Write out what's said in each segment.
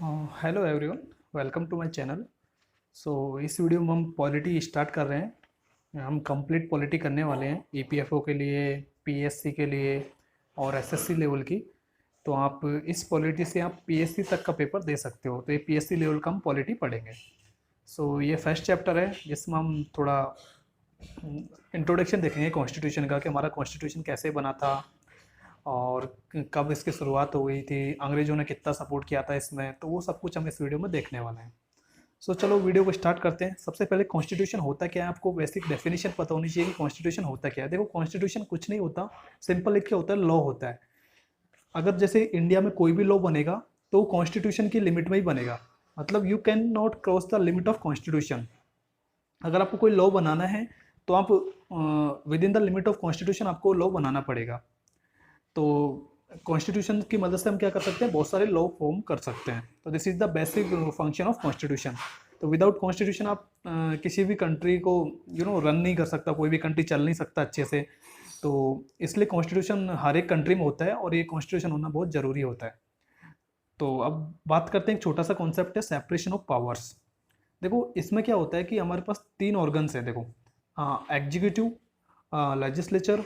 Hello everyone, welcome to my channel. So इस video में हम पॉलिटी स्टार्ट कर रहे हैं। हम कंप्लीट पॉलिटी करने वाले हैं ईपीएफओ के लिए, पीएससी के लिए और एसएससी लेवल की। तो आप इस पॉलिटी से आप पीएससी तक का पेपर दे सकते हो। तो ये पीएससी लेवल का हम पॉलिटी पढ़ेंगे। सो ये फर्स्ट चैप्टर है जिसमें हम थोड़ा इंट्रोडक्शन देखेंगे कॉन्स्टिट्यूशन का, कि हमारा कॉन्स्टिट्यूशन कैसे बना था और कब इसकी शुरुआत हो गई थी, अंग्रेजों ने कितना सपोर्ट किया था इसमें। तो वो सब कुछ हम इस वीडियो में देखने वाले हैं। सो चलो वीडियो को स्टार्ट करते हैं। सबसे पहले कॉन्स्टिट्यूशन होता क्या है, आपको बेसिक डेफिनेशन पता होनी चाहिए कि कॉन्स्टिट्यूशन होता क्या है। देखो, कॉन्स्टिट्यूशन कुछ नहीं होता, सिंपल एक क्या होता है, लॉ होता है। अगर जैसे इंडिया में कोई भी लॉ बनेगा तो कॉन्स्टिट्यूशन की लिमिट में ही बनेगा। मतलब you can not cross the limit of constitution. अगर आपको कोई लॉ बनाना है तो आप with in the limit of constitution आपको लॉ बनाना पड़ेगा। तो कॉन्स्टिट्यूशन की मदद से हम क्या कर सकते हैं, बहुत सारे लॉ फॉर्म कर सकते हैं। तो this is the basic function of constitution. तो विदाउट कॉन्स्टिट्यूशन आप किसी भी कंट्री को रन नहीं कर सकता, कोई भी कंट्री चल नहीं सकता अच्छे से। तो इसलिए कॉन्स्टिट्यूशन हर एक कंट्री में होता है और ये कॉन्स्टिट्यूशन होना बहुत ज़रूरी होता है। तो अब बात करते हैं, एक छोटा सा कॉन्सेप्ट है सेपरेशन ऑफ पावर्स। देखो, इसमें क्या होता है कि हमारे पास तीन ऑर्गन्स हैं। देखो, एग्जीक्यूटिव, लेजिस्लेचर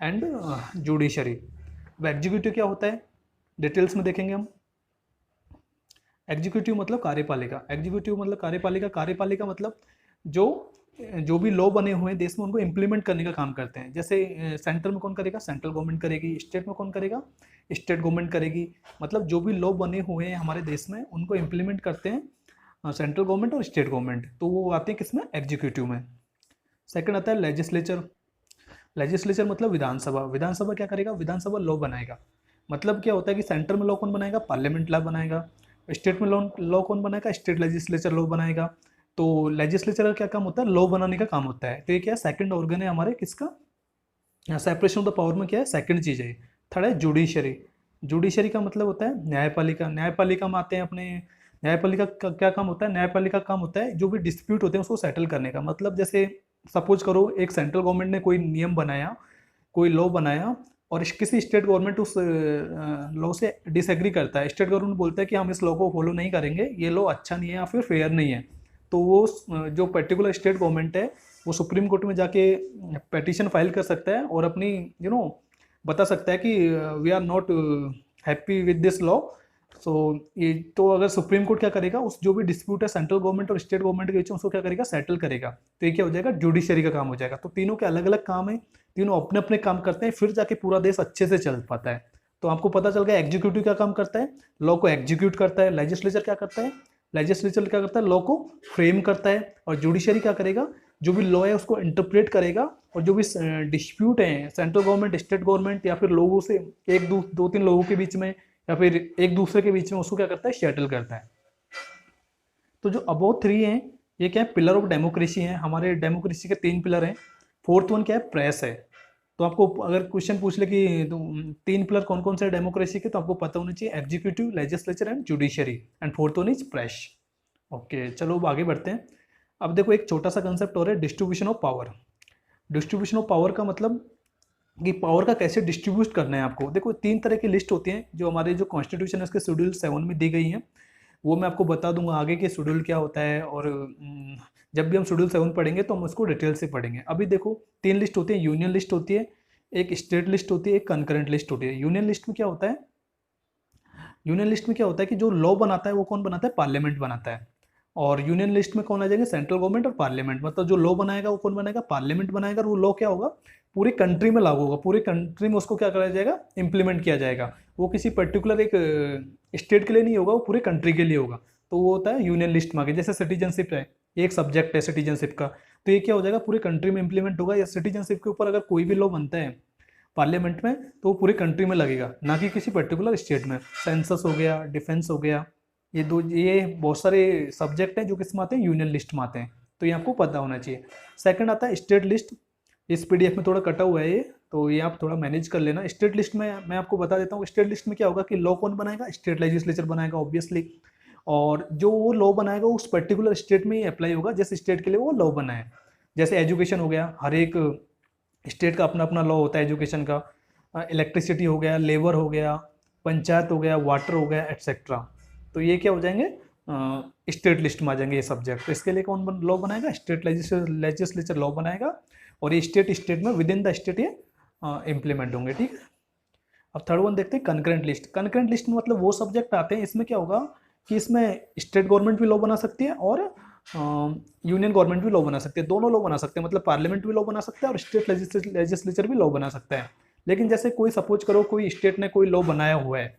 एंड जुडिशरी। अब एग्जीक्यूटिव क्या होता है, डिटेल्स में देखेंगे हम। एग्जीक्यूटिव मतलब कार्यपालिका। एग्जीक्यूटिव मतलब कार्यपालिका। कार्यपालिका मतलब जो जो भी लॉ बने हुए हैं देश में उनको इम्प्लीमेंट करने का काम करते हैं। जैसे सेंटर में कौन करेगा, सेंट्रल गवर्नमेंट करेगी। स्टेट में कौन करेगा, स्टेट गवर्नमेंट करेगी। मतलब जो भी लॉ बने हुए हैं हमारे देश में उनको इम्प्लीमेंट करते हैं सेंट्रल गवर्नमेंट और स्टेट गवर्नमेंट। तो वो आते हैं किसमें, एग्जीक्यूटिव में। सेकंड आता है लेजिस्लेचर। लेजिस्लेचर मतलब विधानसभा। विधानसभा क्या करेगा, विधानसभा लॉ बनाएगा। मतलब क्या होता है कि सेंटर में लॉ कौन बनाएगा, पार्लियामेंट लॉ बनाएगा। स्टेट में लॉ कौन बनाएगा, स्टेट लेजिस्लेचर लॉ बनाएगा। तो लेजिस्लेचर का क्या काम होता है, लॉ बनाने का काम होता है। तो ये क्या है, सेकंड ऑर्गन है हमारे किसका, सेपरेशन ऑफ द पावर में क्या है, सेकंड चीज है। थर्ड है जुडिशरी। जुडिशरी का मतलब होता है न्यायपालिका। न्यायपालिका में आते हैं अपने, न्यायपालिका का क्या काम होता है, न्यायपालिका का काम होता है जो भी डिस्प्यूट होते हैं उसको सेटल करने का। मतलब जैसे सपोज करो एक सेंट्रल गवर्नमेंट ने कोई नियम बनाया, कोई लॉ बनाया, और किसी स्टेट गवर्नमेंट उस लॉ से डिसएग्री करता है। स्टेट गवर्नमेंट बोलता है कि हम इस लॉ को फॉलो नहीं करेंगे, ये लॉ अच्छा नहीं है या फिर फेयर नहीं है। तो वो जो पर्टिकुलर स्टेट गवर्नमेंट है वो सुप्रीम कोर्ट में जाके पिटीशन फाइल कर सकता है और अपनी बता सकता है कि we are not happy with this law. So ये तो अगर सुप्रीम कोर्ट क्या करेगा, उस जो भी डिस्प्यूट है सेंट्रल गवर्नमेंट और स्टेट गवर्नमेंट के बीच में उसको क्या करेगा, सेटल करेगा। तो ये क्या हो जाएगा, जुडिशरी का काम हो जाएगा। तो तीनों के अलग अलग काम है, तीनों अपने अपने काम करते हैं, फिर जाके पूरा देश अच्छे से चल पाता है। तो आपको पता चल गया एग्जीक्यूटिव क्या काम करता है, लॉ को एग्जीक्यूट करता है। लेजिस्लेचर क्या करता है, लेजिस्लेचर क्या करता है, लॉ को फ्रेम करता है। और जुडिशरी क्या करेगा, जो भी लॉ है उसको इंटरप्रेट करेगा। और जो भी डिस्प्यूट है सेंट्रल गवर्नमेंट, स्टेट गवर्नमेंट या फिर लोगों से, एक दो तीन लोगों के बीच में या फिर एक दूसरे के बीच में, उसको क्या करता है, सेटल करता है। तो जो अबोव थ्री हैं ये क्या है, पिलर ऑफ डेमोक्रेसी है। हमारे डेमोक्रेसी के तीन पिलर हैं। फोर्थ वन क्या है, प्रेस है। तो आपको अगर क्वेश्चन पूछ ले कि तीन पिलर कौन कौन से डेमोक्रेसी के, तो आपको पता होना चाहिए executive, legislature and judiciary. And fourth one is press. Okay, चलो अब आगे बढ़ते हैं। अब देखो, एक छोटा सा कंसेप्ट और है, distribution of power. Distribution of power का मतलब कि पावर का कैसे डिस्ट्रीब्यूट करना है आपको। देखो, तीन तरह की लिस्ट होती हैं जो हमारे जो कॉन्स्टिट्यूशन है उसके शेड्यूल 7 में दी गई हैं। वो मैं आपको बता दूंगा आगे के शेड्यूल क्या होता है। और जब भी हम शेड्यूल 7 पढ़ेंगे तो हम उसको डिटेल से पढ़ेंगे। अभी देखो, तीन लिस्ट होती है, यूनियन लिस्ट होती है, एक स्टेट लिस्ट होती है, एक कंकरेंट लिस्ट होती है। यूनियन लिस्ट में क्या होता है, यूनियन लिस्ट में क्या होता है कि जो लॉ बनाता है वो कौन बनाता है, पार्लियामेंट बनाता है। और यूनियन लिस्ट में कौन आ जाएंगे, सेंट्रल गवर्नमेंट और पार्लियामेंट। मतलब जो लॉ बनाएगा वो कौन बनाएगा, पार्लियामेंट बनाएगा। और वो लॉ क्या होगा, पूरी कंट्री में लागू होगा, पूरी कंट्री में उसको क्या करा जाएगा, इंप्लीमेंट किया जाएगा। वो किसी पर्टिकुलर एक स्टेट के लिए नहीं होगा, वो पूरे कंट्री के लिए होगा। तो वो होता है यूनियन लिस्ट में आगे। जैसे सिटीजनशिप है, एक सब्जेक्ट है सिटीजनशिप का, तो ये क्या हो जाएगा, पूरी कंट्री में इंप्लीमेंट होगा। या सिटीजनशिप के ऊपर अगर कोई भी लॉ बनता है पार्लियामेंट में तो वो पूरी कंट्री में लगेगा, ना कि किसी पर्टिकुलर स्टेट में। सेंसस हो गया, डिफेंस हो गया, ये बहुत सारे सब्जेक्ट हैं जो किस में आते हैं, यूनियन लिस्ट में आते हैं। तो ये आपको पता होना चाहिए। सेकंड आता है स्टेट लिस्ट। इस पीडीएफ में थोड़ा कटा हुआ है ये, तो ये आप थोड़ा मैनेज कर लेना। स्टेट लिस्ट में मैं आपको बता देता हूँ, स्टेट लिस्ट में क्या होगा कि लॉ कौन बनाएगा, स्टेट लेजिस्लेचर बनाएगा ऑब्वियसली। और जो वो लॉ बनाएगा उस पर्टिकुलर स्टेट में ही अप्लाई होगा जिस स्टेट के लिए वो लॉ बना है। जैसे एजुकेशन हो गया, हर एक स्टेट का अपना अपना लॉ होता है एजुकेशन का। इलेक्ट्रिसिटी हो गया, लेबर हो गया, पंचायत हो गया, वाटर हो गया, एट्सेट्रा। तो ये क्या हो जाएंगे, स्टेट लिस्ट में आ जाएंगे ये सब्जेक्ट। तो इसके लिए कौन लॉ बनाएगा, स्टेट लेजिस्लेचर लॉ बनाएगा, और ये स्टेट में विद इन द स्टेट ये इम्प्लीमेंट होंगे, ठीक है। अब थर्ड वन देखते हैं कंकरेंट लिस्ट। कंकरेंट लिस्ट में मतलब वो सब्जेक्ट आते हैं, इसमें क्या होगा कि इसमें स्टेट गवर्नमेंट भी लॉ बना सकती है और यूनियन गवर्नमेंट भी लॉ बना सकते हैं, दोनों लॉ बना सकते हैं, मतलब पार्लियामेंट भी लॉ बना सकता है और स्टेट लेजिस्लेचर भी लॉ बना सकता है। लेकिन जैसे कोई सपोज करो कोई स्टेट ने कोई लॉ बनाया हुआ है,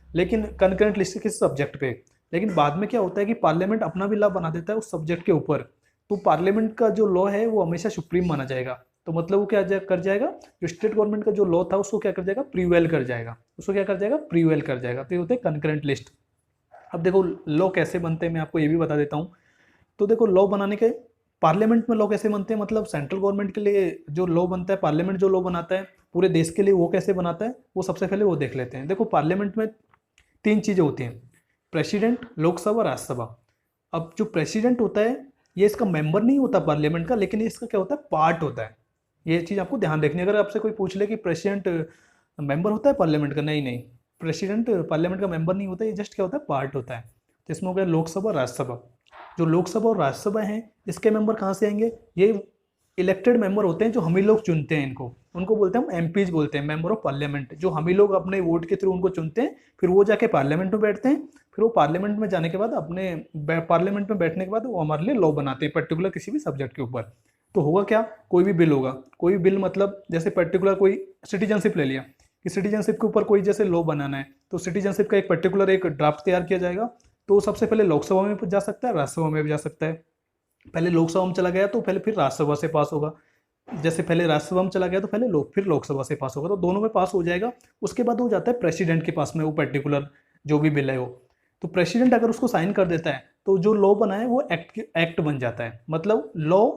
लेकिन कंकरेंट लिस्ट किस सब्जेक्ट पे, लेकिन बाद में क्या होता है कि पार्लियामेंट अपना भी लॉ बना देता है उस सब्जेक्ट के ऊपर, तो पार्लियामेंट का जो लॉ है वो हमेशा सुप्रीम माना जाएगा। तो मतलब वो क्या कर जाएगा, जो स्टेट गवर्नमेंट का जो लॉ था उसको क्या कर जाएगा, प्रीवेल कर जाएगा, उसको क्या कर जाएगा, प्रीवेल कर जाएगा। तो ये होते हैं कंकरेंट लिस्ट। अब देखो लॉ कैसे बनते हैं, मैं आपको ये भी बता देता हूँ। तो देखो लॉ बनाने के, पार्लियामेंट में लॉ कैसे बनते हैं, मतलब सेंट्रल गवर्नमेंट के लिए जो लॉ बनता है, पार्लियामेंट जो लॉ बनाता है पूरे देश के लिए, वो कैसे बनाता है, वो सबसे पहले वो देख लेते हैं। देखो पार्लियामेंट में 3 चीज़ें होती हैं, प्रेसिडेंट, लोकसभा, राज्यसभा। अब जो प्रेसिडेंट होता है ये इसका मेंबर नहीं होता पार्लियामेंट का, लेकिन इसका क्या होता है, पार्ट होता है। ये चीज़ आपको ध्यान रखनी है। अगर आपसे कोई पूछ ले कि प्रेसिडेंट मेंबर होता है पार्लियामेंट का, नहीं नहीं, प्रेसिडेंट पार्लियामेंट का मेंबर नहीं होता, ये जस्ट क्या होता है, पार्ट होता है। तो इसमें हो गया लोकसभा, राज्यसभा। जो लोकसभा और राज्यसभा हैं इसके मेंबर कहाँ से आएंगे, ये इलेक्टेड मेंबर होते हैं जो हम ही लोग चुनते हैं, इनको उनको बोलते हैं हम एमपीज बोलते हैं, मेंबर ऑफ पार्लियामेंट, जो हम ही लोग अपने वोट के थ्रू उनको चुनते हैं, फिर वो जाके पार्लियामेंट में बैठते हैं, फिर वो पार्लियामेंट में जाने के बाद अपने पार्लियामेंट में बैठने के बाद वो हमारे लिए लॉ बनाते हैं पर्टिकुलर किसी भी सब्जेक्ट के ऊपर। तो होगा क्या, कोई भी बिल होगा, कोई भी बिल मतलब जैसे पर्टिकुलर कोई सिटीजनशिप ले लिया कि सिटीजनशिप के ऊपर कोई जैसे लॉ बनाना है, तो सिटीजनशिप का एक पर्टिकुलर एक ड्राफ्ट तैयार किया जाएगा, तो सबसे पहले लोकसभा में जा सकता है, राज्यसभा में भी जा सकता है। पहले लोकसभा में चला गया तो पहले फिर राज्यसभा से पास होगा, जैसे पहले राज्यसभा में चला गया तो पहले फिर लोकसभा से पास होगा, तो दोनों में पास हो जाएगा। उसके बाद वो जाता है प्रेसिडेंट के पास में, वो पर्टिकुलर जो भी बिल है वो, तो प्रेसिडेंट अगर उसको साइन कर देता है तो जो लॉ बना है वो एक्ट बन जाता है। मतलब लॉ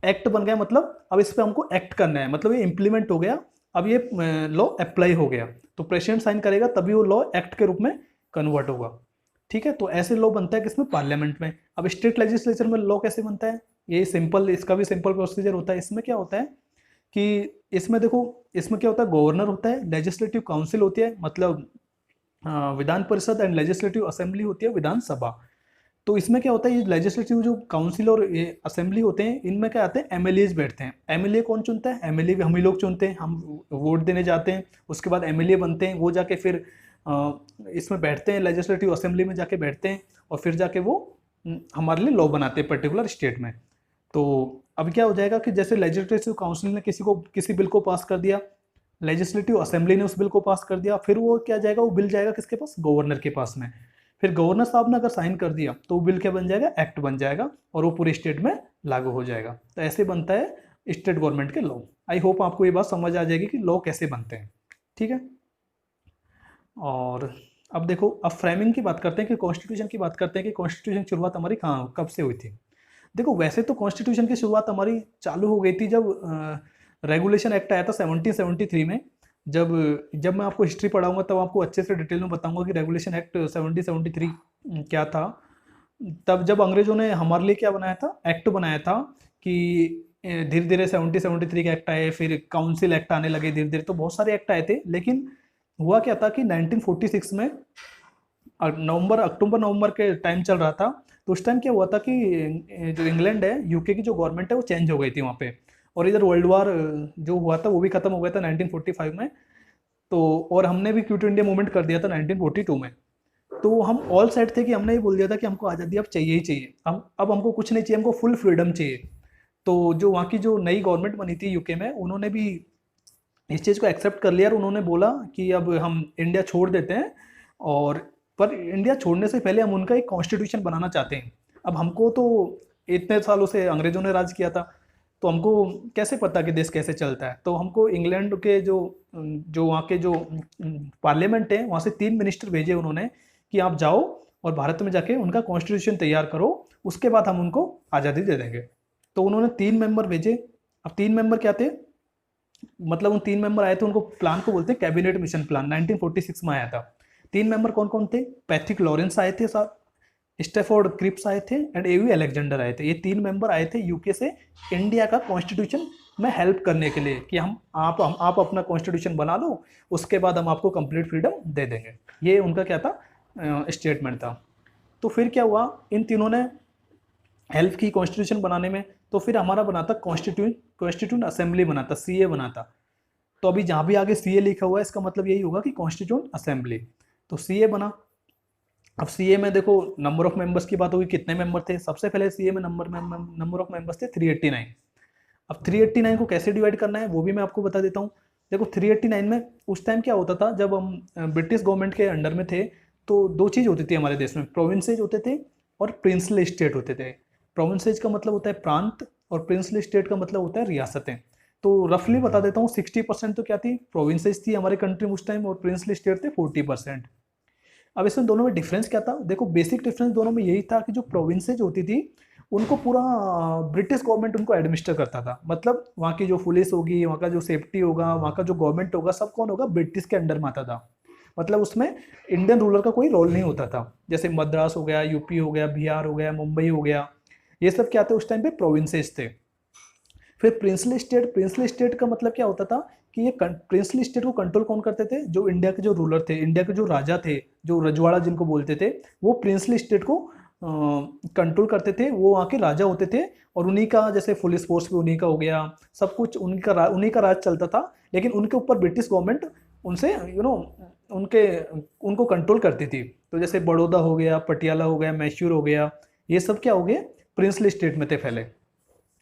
एक्ट बन गया, मतलब अब इस पर हमको एक्ट करना है, मतलब ये इंप्लीमेंट हो गया, अब ये लॉ अप्लाई हो गया, तो प्रेसिडेंट साइन करेगा तभी वो लॉ एक्ट के रूप में कन्वर्ट होगा, ठीक है। तो ऐसे लॉ बनता है किसमें, पार्लियामेंट में। अब स्टेट लेजिस्लेचर में लॉ कैसे बनता है, ये सिंपल, इसका भी सिंपल प्रोसीजर होता है। इसमें क्या होता है कि इसमें देखो, इसमें क्या होता है, गवर्नर होता है, लेजिस्लेटिव काउंसिल होती है, मतलब Vidhan Parishad, and legislative assembly होती है विधानसभा। तो इसमें क्या होता है, ये लेजिस्लेटिव जो काउंसिल और ये असेंबली होते हैं, इनमें क्या आते हैं, एमएलएज बैठते हैं। एमएलए कौन चुनता है, एमएलए भी हम ही लोग चुनते हैं, हम वोट देने जाते हैं, उसके बाद एमएलए बनते हैं, वो जाके फिर इसमें बैठते हैं, लेजिस्लेटिव असेंबली में जाके बैठते हैं, और फिर जाके वो हमारे लिए लॉ बनाते हैं पर्टिकुलर स्टेट में। तो अब क्या हो जाएगा कि जैसे लेजिस्लेटिव काउंसिल ने किसी बिल को पास कर दिया, लेजिस्लेटिव असेंबली ने उस बिल को पास कर दिया, फिर वो क्या जाएगा, वो बिल जाएगा किसके पास, गवर्नर के पास में। फिर गवर्नर साहब ने अगर साइन कर दिया तो वो बिल क्या बन जाएगा, एक्ट बन जाएगा, और वो पूरे स्टेट में लागू हो जाएगा। तो ऐसे बनता है स्टेट गवर्नमेंट के लॉ। आई होप आपको ये बात समझ आ जाएगी कि लॉ कैसे बनते हैं, ठीक है। और अब देखो, अब फ्रेमिंग की बात करते हैं कि कॉन्स्टिट्यूशन की बात करते हैं कि कॉन्स्टिट्यूशन की शुरुआत हमारी कहाँ कब से हुई थी। देखो वैसे तो कॉन्स्टिट्यूशन की शुरुआत हमारी चालू हो गई थी जब रेगुलेशन एक्ट आया था 1773 में। जब मैं आपको हिस्ट्री पढ़ाऊंगा तब आपको अच्छे से डिटेल में बताऊंगा कि रेगुलेशन एक्ट 1773 क्या था। तब जब अंग्रेजों ने हमारे लिए क्या बनाया था, एक्ट बनाया था कि धीरे धीरे 1773 के एक्ट आए, फिर काउंसिल एक्ट आने लगे धीरे धीरे, तो बहुत सारे एक्ट आए थे। लेकिन हुआ क्या था कि 1946 में अक्टूबर नवंबर के टाइम चल रहा था, तो उस टाइम क्या हुआ था कि जो इंग्लैंड है, यूके की जो गवर्नमेंट है वो चेंज हो गई थी वहाँ पे, और इधर वर्ल्ड वार जो हुआ था वो भी खत्म हो गया था 1945 में। तो और हमने भी क्विट इंडिया मूवमेंट कर दिया था 1942 में। तो हम ऑल सेट थे कि हमने ये बोल दिया था कि हमको आज़ादी अब चाहिए ही चाहिए, अब हमको कुछ नहीं चाहिए, हमको फुल फ्रीडम चाहिए। तो जो वहाँ की जो नई गवर्नमेंट बनी थी यूके में, उन्होंने भी इस चीज़ को एक्सेप्ट कर लिया, और उन्होंने बोला कि अब हम इंडिया छोड़ देते हैं, और पर इंडिया छोड़ने से पहले हम उनका एक कॉन्स्टिट्यूशन बनाना चाहते हैं। अब हमको तो इतने सालों से अंग्रेजों ने राज किया था, तो हमको कैसे पता कि देश कैसे चलता है। तो हमको इंग्लैंड के जो वहाँ के जो पार्लियामेंट है, वहाँ से 3 मिनिस्टर भेजे उन्होंने कि आप जाओ और भारत में जाके उनका कॉन्स्टिट्यूशन तैयार करो, उसके बाद हम उनको आज़ादी दे देंगे। तो उन्होंने 3 मेंबर भेजे। अब 3 मेंबर क्या थे, मतलब उन 3 मेंबर आए थे, उनको प्लान को बोलते हैं कैबिनेट मिशन प्लान, 1946 में आया था। 3 मेंबर कौन कौन थे, पैट्रिक लॉरेंस आए थे साहब, स्टेफोर्ड क्रिप्स आए थे, एंड एवी अलेक्जेंडर आए थे। ये 3 मेंबर आए थे यूके से इंडिया का कॉन्स्टिट्यूशन में हेल्प करने के लिए कि आप अपना कॉन्स्टिट्यूशन बना लो, उसके बाद हम आपको कंप्लीट फ्रीडम दे देंगे। ये उनका क्या था, स्टेटमेंट था। तो फिर क्या हुआ, इन तीनों ने हेल्प की कॉन्स्टिट्यूशन बनाने में। तो फिर हमारा बना था कॉन्स्टिट्यूंट असेंबली बना था, सीए बना था। तो अभी जहाँ भी आगे सीए लिखा हुआ है इसका मतलब यही होगा कि कॉन्स्टिट्यूंट असेंबली। तो सीए बना। अब सीए में देखो नंबर ऑफ मेंबर्स की बात होगी, कितने मेंबर थे। सबसे पहले सीए में नंबर ऑफ मेंबर्स थे 389। अब 389 को कैसे डिवाइड करना है वो भी मैं आपको बता देता हूँ। देखो 389 में उस टाइम क्या होता था, जब हम ब्रिटिश गवर्नमेंट के अंडर में थे, तो दो चीज़ होती थी हमारे देश में, प्रोविंसेज होते थे और प्रिंसली स्टेट होते थे। प्रोविंसेज का मतलब होता है प्रांत और प्रिंसली स्टेट का मतलब होता है रियासतें। तो रफली बता देता हूँ, 60% तो क्या थी, प्रोविंसेज थी हमारे कंट्री में उस टाइम, और प्रिंसली स्टेट थे 40%। अब इसमें दोनों में डिफरेंस क्या था, देखो बेसिक डिफरेंस दोनों में यही था कि जो प्रोविंसेज होती थी उनको पूरा ब्रिटिश गवर्नमेंट उनको एडमिनिस्टर करता था। मतलब वहाँ की जो पुलिस होगी, वहाँ का जो सेफ्टी होगा, वहाँ का जो गवर्नमेंट होगा, सब कौन होगा, ब्रिटिश के अंडर में आता था। मतलब उसमें इंडियन रूलर का कोई रोल नहीं होता था। जैसे मद्रास हो गया, यूपी हो गया, बिहार हो गया, मुंबई हो गया, ये सब क्या थे उस टाइम पे, प्रोविंसेस थे। फिर प्रिंसली स्टेट का मतलब क्या होता था कि ये प्रिंसली स्टेट को कंट्रोल कौन करते थे, जो इंडिया के जो रूलर थे, इंडिया के जो राजा थे, जो रजवाड़ा जिनको बोलते थे, वो प्रिंसली स्टेट को कंट्रोल करते थे। वो वहाँ के राजा होते थे, और उन्हीं का जैसे पुलिस फोर्स भी उन्हीं का हो गया, सब कुछ उन्हीं का राज चलता था। लेकिन उनके ऊपर ब्रिटिश गवर्नमेंट उनसे उनके उनको कंट्रोल करती थी। तो जैसे बड़ौदा हो गया, पटियाला हो गया, मैसूर हो गया, ये सब क्या हो गए, प्रिंसली स्टेट में थे पहले।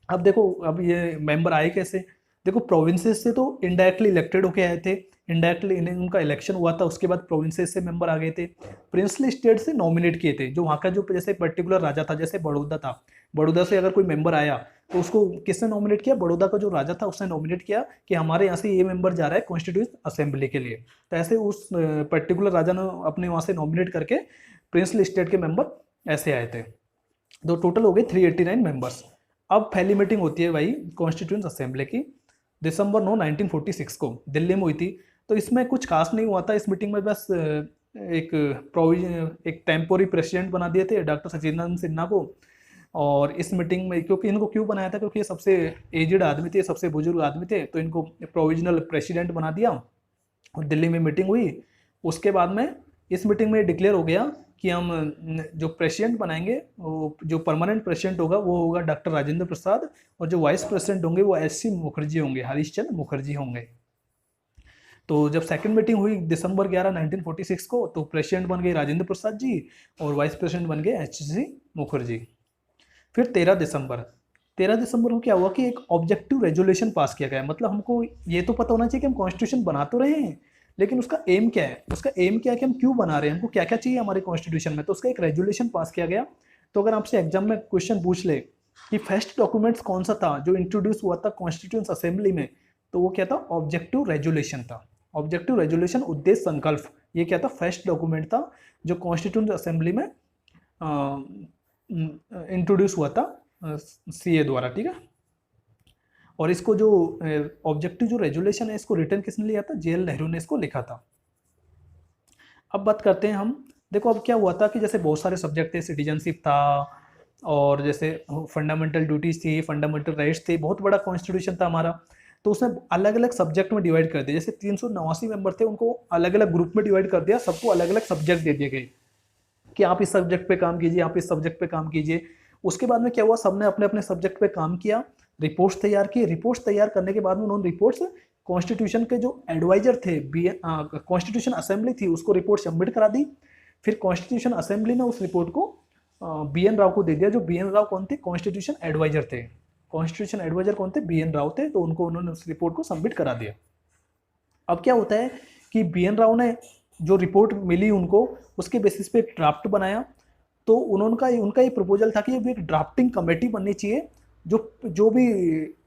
अब देखो अब ये मेंबर आए कैसे, देखो प्रोविंसेस से तो इनडायरेक्टली इलेक्टेड होके आए थे, इनडायरेक्टली उनका इलेक्शन हुआ था, उसके बाद प्रोविंसेस से मेंबर आ गए थे। प्रिंसली स्टेट से नॉमिनेट किए थे, जो वहाँ का जो जैसे पर्टिकुलर राजा था, जैसे बड़ौदा था, बड़ौदा से अगर कोई मेंबर आया तो उसको किसने नॉमिनेट किया, बड़ौदा का जो राजा था उसने नॉमिनेट किया कि हमारे यहाँ से ये मेंबर जा रहा है कॉन्स्टिट्यूंट असेंबली के लिए। तो ऐसे उस पर्टिकुलर राजा ने अपने वहाँ से नॉमिनेट करके प्रिंसली स्टेट के मेंबर ऐसे आए थे। तो टोटल हो गए 389 मेंबर्स। अब पहली मीटिंग होती है भाई कॉन्स्टिट्यूंट असेंबली की, दिसंबर 9 1946 को दिल्ली में हुई थी। तो इसमें कुछ खास नहीं हुआ था इस मीटिंग में, बस एक टेम्पोरी प्रेसिडेंट बना दिए थे डॉक्टर सचिदानंद सिन्हा को। और इस मीटिंग में क्योंकि इनको क्यों बनाया था, क्योंकि ये सबसे एजड आदमी थे, सबसे बुजुर्ग आदमी थे, तो इनको प्रोविजनल प्रेसिडेंट बना दिया और दिल्ली में मीटिंग हुई। उसके बाद में इस मीटिंग में डिक्लेयर हो गया कि हम जो प्रेसिडेंट बनाएंगे, वो जो परमानेंट प्रेसिडेंट होगा वो होगा डॉक्टर राजेंद्र प्रसाद, और जो वाइस प्रेसिडेंट होंगे वो एस.सी. मुखर्जी होंगे, हरीश चंद्र मुखर्जी होंगे। तो जब सेकंड मीटिंग हुई दिसंबर 11 1946 को, तो प्रेसिडेंट बन गए राजेंद्र प्रसाद जी और वाइस प्रेसिडेंट बन गए एच.सी. मुखर्जी। फिर 13 दिसंबर को क्या हुआ कि एक ऑब्जेक्टिव रेजोल्यूशन पास किया गया। मतलब हमको ये तो पता होना चाहिए कि हम कॉन्स्टिट्यूशन बना तो रहे हैं, लेकिन उसका एम क्या है, उसका एम क्या है कि हम क्यों बना रहे हैं, हमको क्या क्या चाहिए हमारे कॉन्स्टिट्यूशन में। तो उसका एक रेजोल्यूशन पास किया गया। तो अगर आपसे एग्जाम में क्वेश्चन पूछ ले कि फर्स्ट डॉक्यूमेंट्स कौन सा था जो इंट्रोड्यूस हुआ था कॉन्स्टिट्यूंट असेंबली में, तो वो क्या था, ऑब्जेक्टिव रेजोल्यूशन था। ऑब्जेक्टिव रेजोल्यूशन, उद्देश्य संकल्प, ये क्या था, फर्स्ट डॉक्यूमेंट था जो कॉन्स्टिट्यूंट असेंबली में इंट्रोड्यूस हुआ था सीए द्वारा, ठीक है। और इसको जो ऑब्जेक्टिव जो रेजोल्यूशन है, इसको रिटर्न किसने लिया था, जेएल नेहरू ने इसको लिखा था। अब बात करते हैं हम, देखो अब क्या हुआ था कि जैसे बहुत सारे सब्जेक्ट थे, सिटीजनशिप था, और जैसे फंडामेंटल ड्यूटीज थी, फंडामेंटल राइट्स थे, बहुत बड़ा कॉन्स्टिट्यूशन था हमारा। तो उसने अलग अलग सब्जेक्ट में डिवाइड कर दिया। जैसे 389 मेंबर थे, उनको अलग अलग ग्रुप में डिवाइड कर दिया, सबको अलग अलग सब्जेक्ट दे दिए गए कि आप इस सब्जेक्ट पे काम कीजिए, आप इस सब्जेक्ट पे काम कीजिए। उसके बाद में क्या हुआ, सबने अपने अपने सब्जेक्ट पे काम किया, रिपोर्ट्स तैयार की। रिपोर्ट्स तैयार करने के बाद में उन्होंने रिपोर्ट्स कॉन्स्टिट्यूशन के जो एडवाइजर थे, कॉन्स्टिट्यूशन असेंबली थी, उसको रिपोर्ट सबमिट करा दी। फिर कॉन्स्टिट्यूशन असेंबली ने उस रिपोर्ट को बी.एन. राव को दे दिया। जो बी.एन. राव कौन थे, कॉन्स्टिट्यूशन एडवाइजर थे। कॉन्स्टिट्यूशन एडवाइजर कौन थे, बी.एन. राव थे। तो उनको उन्होंने उस रिपोर्ट को सबमिट करा दिया। अब क्या होता है कि बी.एन. राव ने जो रिपोर्ट मिली उनको, उसके बेसिस पे एक ड्राफ्ट बनाया। तो उनका ये प्रपोजल था कि ये एक ड्राफ्टिंग कमेटी बननी चाहिए, जो भी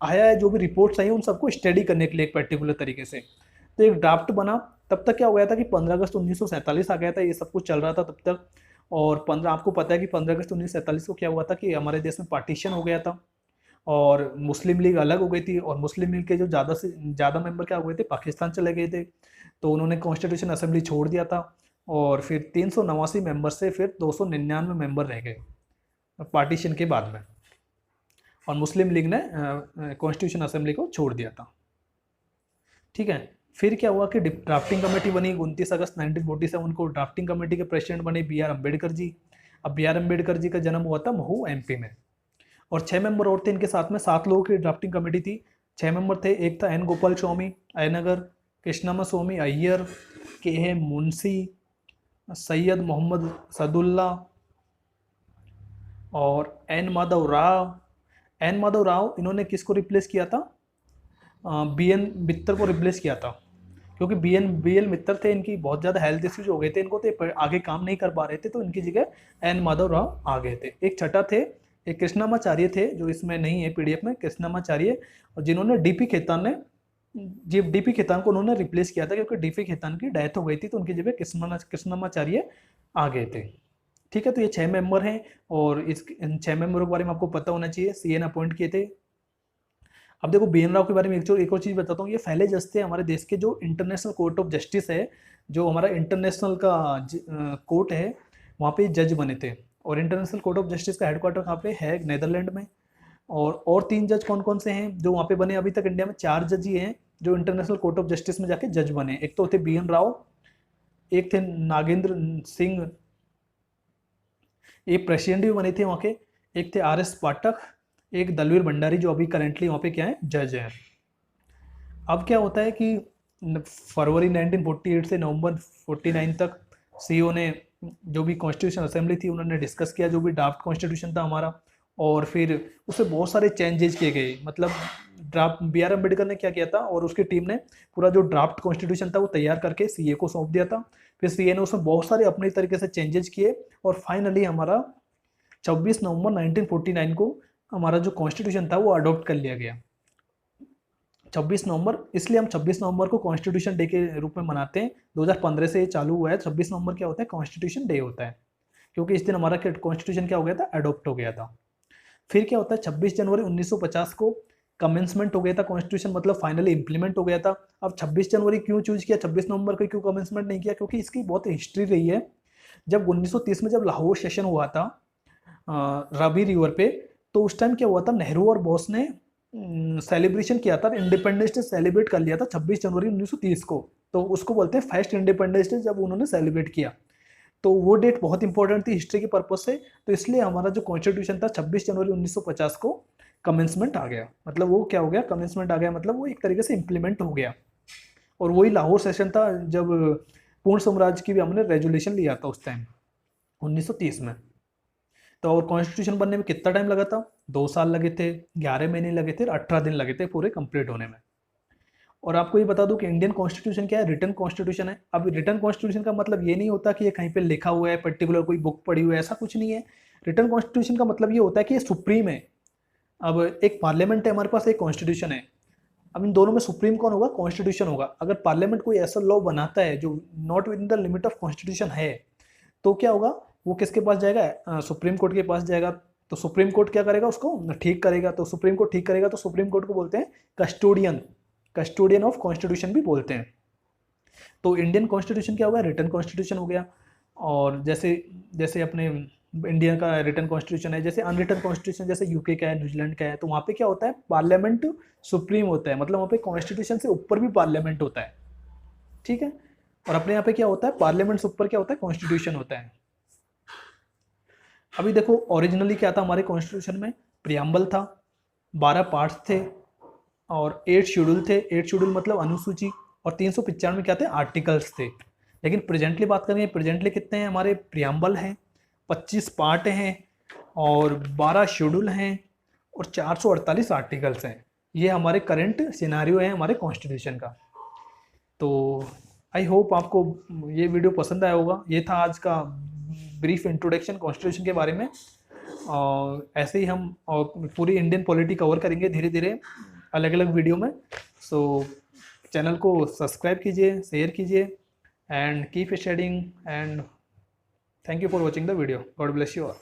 आया है, जो भी रिपोर्ट्स आई उन सबको स्टडी करने के लिए एक पर्टिकुलर तरीके से। तो एक ड्राफ्ट बना। तब तक क्या हो गया था कि 15 अगस्त 1947 आ गया था, ये सब कुछ चल रहा था तब तक। और 15, आपको पता है कि 15 अगस्त 1947 को क्या हुआ था कि हमारे देश में पार्टीशन हो गया था, और मुस्लिम लीग अलग हो गई थी, और मुस्लिम लीग के जो ज़्यादा से ज़्यादा मेंबर क्या हो गए थे, पाकिस्तान चले गए थे। तो उन्होंने कॉन्स्टिट्यूशन असेंबली छोड़ दिया था, और फिर 389 मेंबर से फिर 299 मेंबर रह गए पार्टीशन के बाद में, और मुस्लिम लीग ने कॉन्स्टिट्यूशन असेंबली को छोड़ दिया था, ठीक है। फिर क्या हुआ कि ड्राफ्टिंग कमेटी बनी। 29 अगस्त 1947 को ड्राफ्टिंग कमेटी के प्रेसिडेंट बने बी.आर. अम्बेडकर जी। अब बी आर अम्बेडकर जी का जन्म हुआ था महू एमपी में। और 6 मेंबर और थे इनके साथ में, 7 लोगों की ड्राफ्टिंग कमेटी थी। 6 मेंबर थे, एक था एन गोपाल स्वामी अयनगर, कृष्णमा स्वामी अय्यर, के ए मुंशी, सैयद मोहम्मद सदुल्ला और एन माधव राव। एन माधव राव इन्होंने किसको रिप्लेस किया था? बी एन मित्तर को रिप्लेस किया था, क्योंकि बी एल मित्तर थे, इनकी बहुत ज़्यादा हेल्थ इश्यूज हो गए थे, इनको तो आगे काम नहीं कर पा रहे थे, तो इनकी जगह एन माधव राव आ गए थे। एक छठा थे, एक कृष्णामाचार्य थे, जो इसमें नहीं है पीडीएफ में, कृष्णामाचार्य, और जिन्होंने डीपी खेतान ने, जी डीपी खेतान को उन्होंने रिप्लेस किया था, क्योंकि डीपी खेतान की डेथ हो गई थी, तो उनकी जगह कृष्णामाचार्य आ गए थे। ठीक है, तो ये 6 मेंबर हैं, और इन 6 मेंबरों के बारे में आपको पता होना चाहिए। सीएन अपॉइंट किए थे। अब देखो बी एन राव के बारे में एक और चीज़ बताता हूँ। ये पहले जज थे हमारे देश के, जो इंटरनेशनल कोर्ट ऑफ जस्टिस है, जो हमारा इंटरनेशनल का कोर्ट है, वहाँ पे जज बने थे। और इंटरनेशनल कोर्ट ऑफ जस्टिस का हेडक्वार्टर कहाँ पे है? नेदरलैंड में। और 3 जज कौन कौन से हैं जो वहाँ पे बने? अभी तक इंडिया में 4 जज ही हैं जो इंटरनेशनल कोर्ट ऑफ जस्टिस में जाके जज बने। एक तो थे बी एन राव, एक थे नागेंद्र सिंह, एक प्रेसिडेंट भी बने थे वहाँ के, एक थे आर एस पाठक, एक दलवीर भंडारी, जो अभी करेंटली वहाँ पे क्या है? जज है। अब क्या होता है कि फरवरी 1948 से नवंबर 49 तक सीईओ ने जो भी कॉन्स्टिट्यूशन असेंबली थी, उन्होंने डिस्कस किया जो भी ड्राफ्ट कॉन्स्टिट्यूशन था हमारा, और फिर उससे बहुत सारे चेंजेस किए गए। मतलब ड्राफ्ट बी आर अम्बेडकर ने क्या किया था, और उसकी टीम ने पूरा जो ड्राफ्ट कॉन्स्टिट्यूशन था वो तैयार करके सीए को सौंप दिया था। फिर सीए ने उसमें बहुत सारे अपने तरीके से चेंजेस किए, और फाइनली हमारा 26 नवंबर 1949 को हमारा जो कॉन्स्टिट्यूशन था वो अडॉप्ट कर लिया गया। 26 नवंबर, इसलिए हम 26 नवंबर को कॉन्स्टिट्यूशन डे के रूप में मनाते हैं। 2015 से ये चालू हुआ है। 26 नवंबर क्या होता है? कॉन्स्टिट्यूशन डे होता है, क्योंकि इस दिन हमारा कॉन्स्टिट्यूशन क्या हो गया था? अडॉप्ट हो गया था। फिर क्या होता है? 26 जनवरी 1950 को कमेंसमेंट हो गया था कॉन्स्टिट्यूशन, मतलब फाइनली इंप्लीमेंट हो गया था। अब 26 जनवरी क्यों चूज किया, 26 नवंबर को क्यों कमेंसमेंट नहीं किया? क्योंकि इसकी बहुत हिस्ट्री रही है। जब 1930 में जब लाहौर सेशन हुआ था रावी रिवर पे, तो उस टाइम क्या हुआ था? नेहरू और बोस ने सेलिब्रेशन किया था, इंडिपेंडेंस डे सेलिब्रेट कर लिया था 26 जनवरी 1930 को, तो उसको बोलते हैं फर्स्ट इंडिपेंडेंस डे, जब उन्होंने सेलिब्रेट किया। तो वो डेट बहुत इंपॉर्टेंट थी हिस्ट्री के पर्पज से, तो इसलिए हमारा जो कॉन्स्टिट्यूशन था 26 जनवरी 1950 को कमेंसमेंट आ गया। मतलब वो क्या हो गया? कमेंसमेंट आ गया, मतलब वो एक तरीके से इम्प्लीमेंट हो गया। और वही लाहौर सेशन था जब पूर्ण साम्राज्य की भी हमने रेजोल्यूशन लिया था उस टाइम 1930 में। तो और कॉन्स्टिट्यूशन बनने में कितना टाइम लगा था? 2 साल लगे थे, 11 महीने लगे थे, 18 दिन लगे थे पूरे कंप्लीट होने में। और आपको ये बता दूं कि इंडियन कॉन्स्टिट्यूशन क्या है? रिटन कॉन्स्टिट्यूशन है। अब रिटन कॉन्स्टिट्यूशन का मतलब ये नहीं होता कि ये कहीं पे लिखा हुआ है, पर्टिकुलर कोई बुक पढ़ी हुई है, ऐसा कुछ नहीं है। रिटन कॉन्स्टिट्यूशन का मतलब ये होता है कि ये सुप्रीम है। अब एक पार्लियामेंट है हमारे पास, एक कॉन्स्टिट्यूशन है। अब इन दोनों में सुप्रीम कौन होगा? कॉन्स्टिट्यूशन होगा। अगर पार्लियामेंट कोई ऐसा लॉ बनाता है जो not with in the limit of constitution है, तो क्या होगा? वो किसके पास जाएगा? सुप्रीम कोर्ट के पास जाएगा। तो सुप्रीम कोर्ट क्या करेगा? उसको ठीक करेगा। तो सुप्रीम कोर्ट ठीक करेगा, तो सुप्रीम कोर्ट को बोलते हैं कस्टोडियन ऑफ कॉन्स्टिट्यूशन भी बोलते हैं। तो इंडियन कॉन्स्टिट्यूशन क्या होगा? रिटन कॉन्स्टिट्यूशन हो गया। और जैसे जैसे अपने इंडिया का रिटन कॉन्स्टिट्यूशन है, जैसे अनरिटन कॉन्स्टिट्यूशन जैसे यूके का है, न्यूजीलैंड का है, तो वहाँ पे क्या होता है? पार्लियामेंट सुप्रीम होता है, मतलब वहाँ पे कॉन्स्टिट्यूशन से ऊपर भी पार्लियामेंट होता है। ठीक है। और अपने यहाँ पे क्या होता है? पार्लियामेंट से ऊपर क्या होता है? कॉन्स्टिट्यूशन होता है। अभी देखो ओरिजिनली क्या था हमारे कॉन्स्टिट्यूशन में? प्रियम्बल था, 12 पार्ट्स थे, और 8 शेड्यूल थे। 8 शेड्यूल मतलब अनुसूची, और 395 क्या थे? आर्टिकल्स थे। लेकिन प्रेजेंटली बात करेंगे, प्रेजेंटली कितने हैं हमारे? प्रियम्बल हैं, 25 पार्ट हैं, और 12 शेड्यूल हैं, और 448 आर्टिकल्स हैं। ये हमारे करंट सिनारियो है हमारे कॉन्स्टिट्यूशन का। तो आई होप आपको ये वीडियो पसंद आया होगा। ये था आज का ब्रीफ इंट्रोडक्शन कॉन्स्टिट्यूशन के बारे में। और ऐसे ही हम पूरी इंडियन पॉलिटी कवर करेंगे धीरे धीरे अलग अलग वीडियो में। सो चैनल को सब्सक्राइब कीजिए, शेयर कीजिए, and keep studying, and thank you for watching the video. God bless you all.